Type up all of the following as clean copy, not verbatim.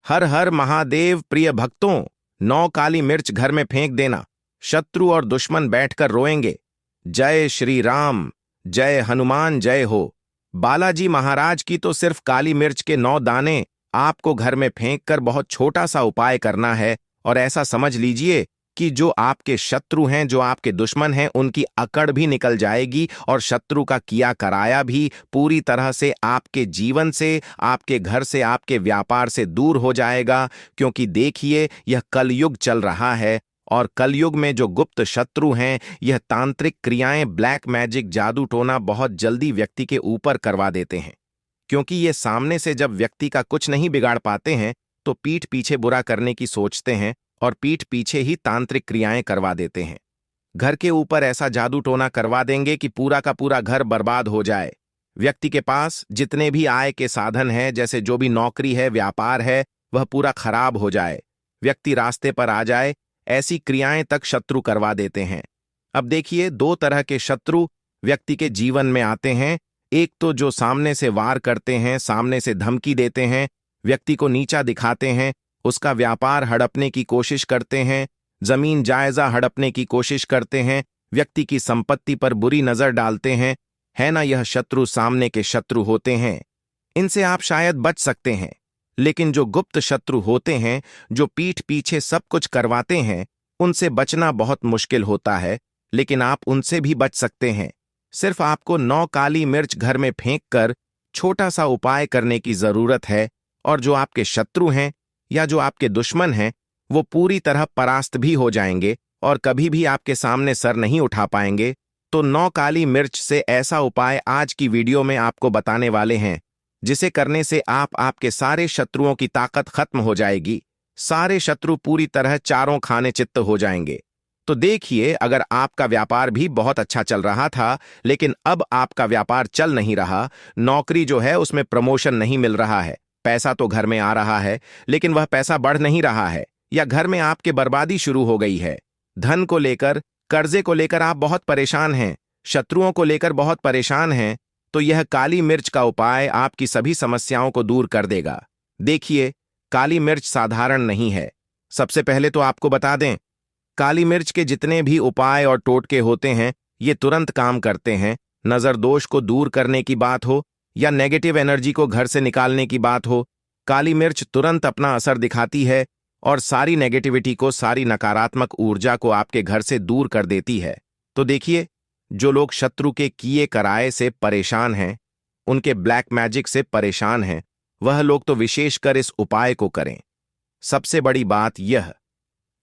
हर हर महादेव प्रिय भक्तों, 9 काली मिर्च घर में फेंक देना। शत्रु और दुश्मन बैठकर रोएंगे। जय श्री राम, जय हनुमान जय हो। बालाजी महाराज की तो सिर्फ काली मिर्च के 9 दाने आपको घर में फेंक कर बहुत छोटा सा उपाय करना है, और ऐसा समझ लीजिए कि जो आपके शत्रु हैं, जो आपके दुश्मन हैं, उनकी अकड़ भी निकल जाएगी और शत्रु का किया कराया भी पूरी तरह से आपके जीवन से, आपके घर से, आपके व्यापार से दूर हो जाएगा। क्योंकि देखिए, यह कलयुग चल रहा है और कलयुग में जो गुप्त शत्रु हैं, यह तांत्रिक क्रियाएं, ब्लैक मैजिक, जादू टोना बहुत जल्दी व्यक्ति के ऊपर करवा देते हैं। क्योंकि ये सामने से जब व्यक्ति का कुछ नहीं बिगाड़ पाते हैं, तो पीठ पीछे बुरा करने की सोचते हैं और पीठ पीछे ही तांत्रिक क्रियाएं करवा देते हैं। घर के ऊपर ऐसा जादू टोना करवा देंगे कि पूरा का पूरा घर बर्बाद हो जाए। व्यक्ति के पास जितने भी आय के साधन हैं, जैसे जो भी नौकरी है, व्यापार है, वह पूरा खराब हो जाए। व्यक्ति रास्ते पर आ जाए, ऐसी क्रियाएं तक शत्रु करवा देते हैं। अब देखिए, 2 तरह के शत्रु व्यक्ति के जीवन में आते हैं। एक तो जो सामने से वार करते हैं, सामने से धमकी देते हैं, व्यक्ति को नीचा दिखाते हैं, उसका व्यापार हड़पने की कोशिश करते हैं, जमीन जायजा हड़पने की कोशिश करते हैं, व्यक्ति की संपत्ति पर बुरी नजर डालते हैं। है ना, यह शत्रु सामने के शत्रु होते हैं। इनसे आप शायद बच सकते हैं। लेकिन जो गुप्त शत्रु होते हैं, जो पीठ पीछे सब कुछ करवाते हैं, उनसे बचना बहुत मुश्किल होता है। लेकिन आप उनसे भी बच सकते हैं। सिर्फ आपको 9 काली मिर्च घर में फेंक कर छोटा सा उपाय करने की जरूरत है, और जो आपके शत्रु हैं या जो आपके दुश्मन हैं, वो पूरी तरह परास्त भी हो जाएंगे और कभी भी आपके सामने सर नहीं उठा पाएंगे। तो 9 काली मिर्च से ऐसा उपाय आज की वीडियो में आपको बताने वाले हैं, जिसे करने से आपके सारे शत्रुओं की ताकत खत्म हो जाएगी। सारे शत्रु पूरी तरह चारों खाने चित्त हो जाएंगे। तो देखिए, अगर आपका व्यापार भी बहुत अच्छा चल रहा था, लेकिन अब आपका व्यापार चल नहीं रहा, नौकरी जो है उसमें प्रमोशन नहीं मिल रहा है, पैसा तो घर में आ रहा है लेकिन वह पैसा बढ़ नहीं रहा है, या घर में आपके बर्बादी शुरू हो गई है, धन को लेकर, कर्जे को लेकर आप बहुत परेशान हैं, शत्रुओं को लेकर बहुत परेशान हैं, तो यह काली मिर्च का उपाय आपकी सभी समस्याओं को दूर कर देगा। देखिए, काली मिर्च साधारण नहीं है। सबसे पहले तो आपको बता दें, काली मिर्च के जितने भी उपाय और टोटके होते हैं, ये तुरंत काम करते हैं। नजर दोष को दूर करने की बात हो या नेगेटिव एनर्जी को घर से निकालने की बात हो, काली मिर्च तुरंत अपना असर दिखाती है और सारी नेगेटिविटी को, सारी नकारात्मक ऊर्जा को आपके घर से दूर कर देती है। तो देखिए, जो लोग शत्रु के किए कराए से परेशान हैं, उनके ब्लैक मैजिक से परेशान हैं, वह लोग तो विशेषकर इस उपाय को करें। सबसे बड़ी बात यह,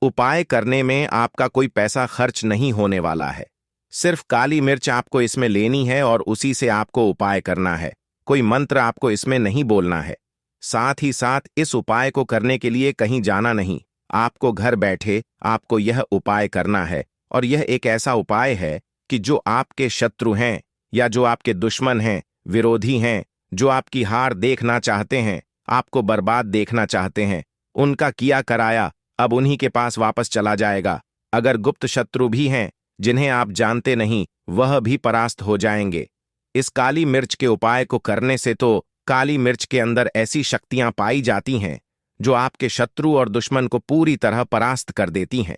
उपाय करने में आपका कोई पैसा खर्च नहीं होने वाला है। सिर्फ काली मिर्च आपको इसमें लेनी है और उसी से आपको उपाय करना है। कोई मंत्र आपको इसमें नहीं बोलना है। साथ ही साथ इस उपाय को करने के लिए कहीं जाना नहीं, आपको घर बैठे आपको यह उपाय करना है। और यह एक ऐसा उपाय है कि जो आपके शत्रु हैं या जो आपके दुश्मन हैं, विरोधी हैं, जो आपकी हार देखना चाहते हैं, आपको बर्बाद देखना चाहते हैं, उनका किया कराया अब उन्हीं के पास वापस चला जाएगा। अगर गुप्त शत्रु भी हैं जिन्हें आप जानते नहीं, वह भी परास्त हो जाएंगे। इस काली मिर्च के उपाय को करने से तो काली मिर्च के अंदर ऐसी शक्तियां पाई जाती हैं जो आपके शत्रु और दुश्मन को पूरी तरह परास्त कर देती हैं।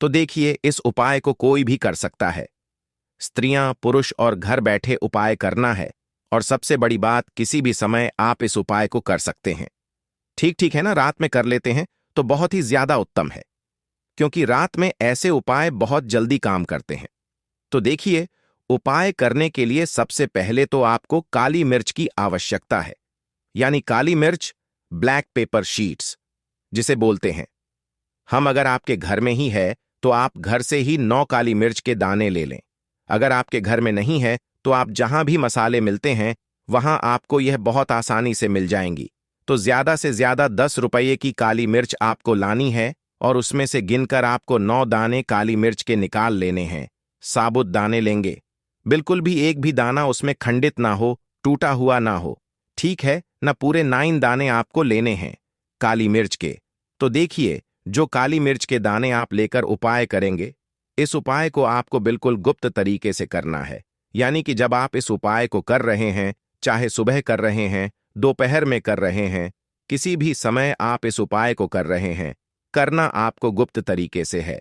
तो देखिए, इस उपाय को कोई भी कर सकता है, स्त्रियां, पुरुष, और घर बैठे उपाय करना है। और सबसे बड़ी बात, किसी भी समय आप इस उपाय को कर सकते हैं। ठीक है ना, रात में कर लेते हैं तो बहुत ही ज्यादा उत्तम है, क्योंकि रात में ऐसे उपाय बहुत जल्दी काम करते हैं। तो देखिए, उपाय करने के लिए सबसे पहले तो आपको काली मिर्च की आवश्यकता है, यानी काली मिर्च, ब्लैक पेपर शीट्स जिसे बोलते हैं। हम अगर आपके घर में ही है तो आप घर से ही 9 काली मिर्च के दाने ले लें। अगर आपके घर में नहीं है तो आप जहां भी मसाले मिलते हैं वहां आपको यह बहुत आसानी से मिल जाएंगी। तो ज्यादा से ज्यादा 10 रुपये की काली मिर्च आपको लानी है और उसमें से गिनकर आपको 9 दाने काली मिर्च के निकाल लेने हैं। साबुत दाने लेंगे, बिल्कुल भी एक भी दाना उसमें खंडित ना हो, टूटा हुआ ना हो, ठीक है ना। पूरे 9 दाने आपको लेने हैं काली मिर्च के। तो देखिए, जो काली मिर्च के दाने आप लेकर उपाय करेंगे, इस उपाय को आपको बिल्कुल गुप्त तरीके से करना है। यानी कि जब आप इस उपाय को कर रहे हैं, चाहे सुबह कर रहे हैं, दोपहर में कर रहे हैं, किसी भी समय आप इस उपाय को कर रहे हैं, करना आपको गुप्त तरीके से है।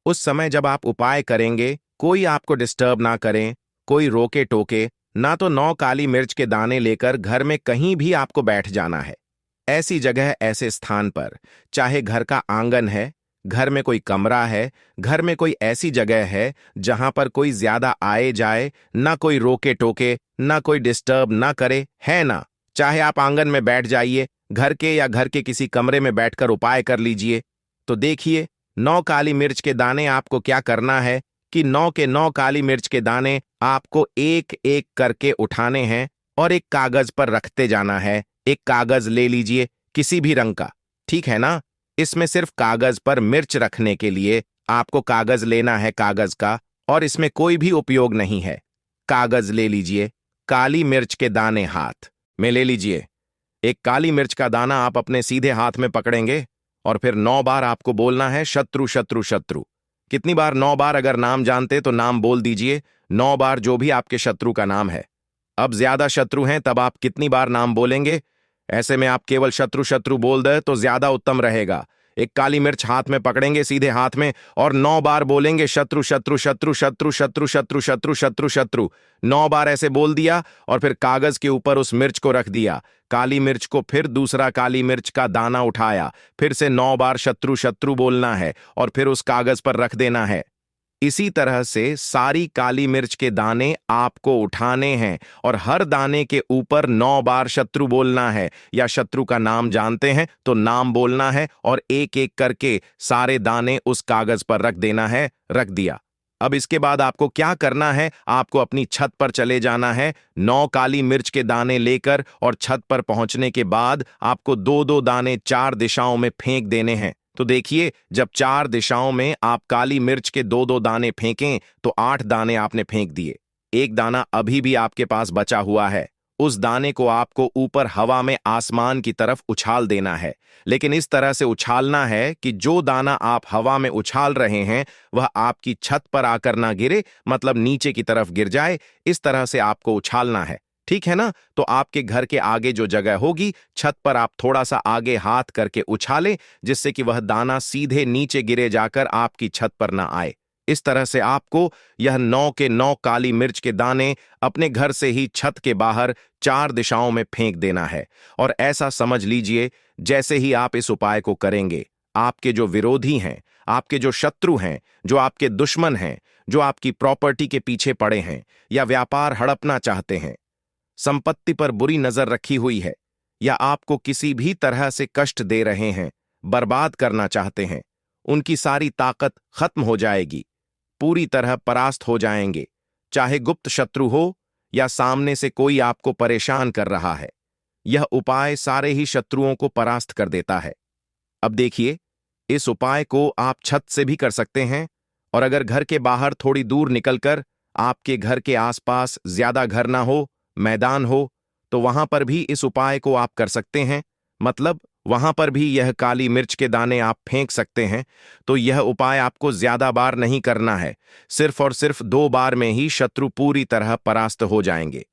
उस समय जब आप उपाय करेंगे, कोई आपको डिस्टर्ब ना करें, कोई रोके टोके ना, तो 9 काली मिर्च के दाने लेकर घर में कहीं भी आपको बैठ जाना है। ऐसी जगह, ऐसे स्थान पर, चाहे घर का आंगन है, घर में कोई कमरा है, घर में कोई ऐसी जगह है जहां पर कोई ज्यादा आए जाए, ना कोई रोके टोके, ना कोई डिस्टर्ब ना करे, है ना। चाहे आप आंगन में बैठ जाइए, घर के या घर के किसी कमरे में बैठकर उपाय कर लीजिए। तो देखिए, 9 काली मिर्च के दाने आपको क्या करना है कि 9 के 9 काली मिर्च के दाने आपको एक एक करके उठाने हैं और एक कागज पर रखते जाना है। एक कागज ले लीजिए, किसी भी रंग का, ठीक है ना। इसमें सिर्फ कागज पर मिर्च रखने के लिए आपको कागज लेना है, कागज का, और इसमें कोई भी उपयोग नहीं है। कागज ले लीजिए, काली मिर्च के दाने हाथ में ले लीजिए। एक काली मिर्च का दाना आप अपने सीधे हाथ में पकड़ेंगे और फिर 9 बार आपको बोलना है शत्रु शत्रु शत्रु। कितनी बार? 9 बार। अगर नाम जानते तो नाम बोल दीजिए, 9 बार जो भी आपके शत्रु का नाम है। अब ज्यादा शत्रु हैं तब आप कितनी बार नाम बोलेंगे? ऐसे में आप केवल शत्रु शत्रु बोल दे तो ज्यादा उत्तम रहेगा। एक काली मिर्च हाथ में पकड़ेंगे, सीधे हाथ में, और 9 बार बोलेंगे शत्रु शत्रु शत्रु शत्रु शत्रु शत्रु शत्रु शत्रु शत्रु। 9 बार ऐसे बोल दिया और फिर कागज के ऊपर उस मिर्च को रख दिया। काली मिर्च को फिर दूसरा काली मिर्च का दाना उठाया, फिर से 9 बार शत्रु शत्रु बोलना है और फिर उस कागज पर रख देना है। इसी तरह से सारी काली मिर्च के दाने आपको उठाने हैं और हर दाने के ऊपर 9 बार शत्रु बोलना है, या शत्रु का नाम जानते हैं तो नाम बोलना है, और एक एक करके सारे दाने उस कागज पर रख देना है। रख दिया। अब इसके बाद आपको क्या करना है? आपको अपनी छत पर चले जाना है 9 काली मिर्च के दाने लेकर, और छत पर पहुंचने के बाद आपको 2-2 दाने 4 दिशाओं में फेंक देने हैं। तो देखिए, जब 4 दिशाओं में आप काली मिर्च के 2-2 दाने फेंकें तो 8 दाने आपने फेंक दिए। एक दाना अभी भी आपके पास बचा हुआ है। उस दाने को आपको ऊपर हवा में आसमान की तरफ उछाल देना है, लेकिन इस तरह से उछालना है कि जो दाना आप हवा में उछाल रहे हैं वह आपकी छत पर आकर ना गिरे, मतलब नीचे की तरफ गिर जाए। इस तरह से आपको उछालना है, ठीक है ना। तो आपके घर के आगे जो जगह होगी, छत पर आप थोड़ा सा आगे हाथ करके उछालें, जिससे कि वह दाना सीधे नीचे गिरे जाकर आपकी छत पर ना आए। इस तरह से आपको यह 9 के 9 काली मिर्च के दाने अपने घर से ही छत के बाहर 4 दिशाओं में फेंक देना है। और ऐसा समझ लीजिए, जैसे ही आप इस उपाय को करेंगे, आपके जो विरोधी हैं, आपके जो शत्रु हैं, जो आपके दुश्मन हैं, जो आपकी प्रॉपर्टी के पीछे पड़े हैं या व्यापार हड़पना चाहते हैं, संपत्ति पर बुरी नजर रखी हुई है, या आपको किसी भी तरह से कष्ट दे रहे हैं, बर्बाद करना चाहते हैं, उनकी सारी ताकत खत्म हो जाएगी, पूरी तरह परास्त हो जाएंगे। चाहे गुप्त शत्रु हो या सामने से कोई आपको परेशान कर रहा है, यह उपाय सारे ही शत्रुओं को परास्त कर देता है। अब देखिए, इस उपाय को आप छत से भी कर सकते हैं, और अगर घर के बाहर थोड़ी दूर निकलकर आपके घर के आसपास ज्यादा घर ना हो, मैदान हो, तो वहां पर भी इस उपाय को आप कर सकते हैं। मतलब वहां पर भी यह काली मिर्च के दाने आप फेंक सकते हैं। तो यह उपाय आपको ज्यादा बार नहीं करना है, सिर्फ और सिर्फ 2 बार में ही शत्रु पूरी तरह परास्त हो जाएंगे।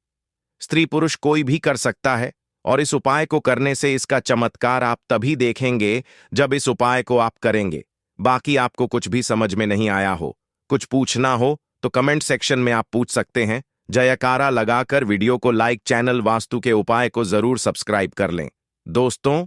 स्त्री पुरुष कोई भी कर सकता है, और इस उपाय को करने से इसका चमत्कार आप तभी देखेंगे जब इस उपाय को आप करेंगे। बाकी आपको कुछ भी समझ में नहीं आया हो, कुछ पूछना हो तो कमेंट सेक्शन में आप पूछ सकते हैं। जयकारा लगाकर वीडियो को लाइक, चैनल वास्तु के उपाय को जरूर सब्सक्राइब कर लें। दोस्तों,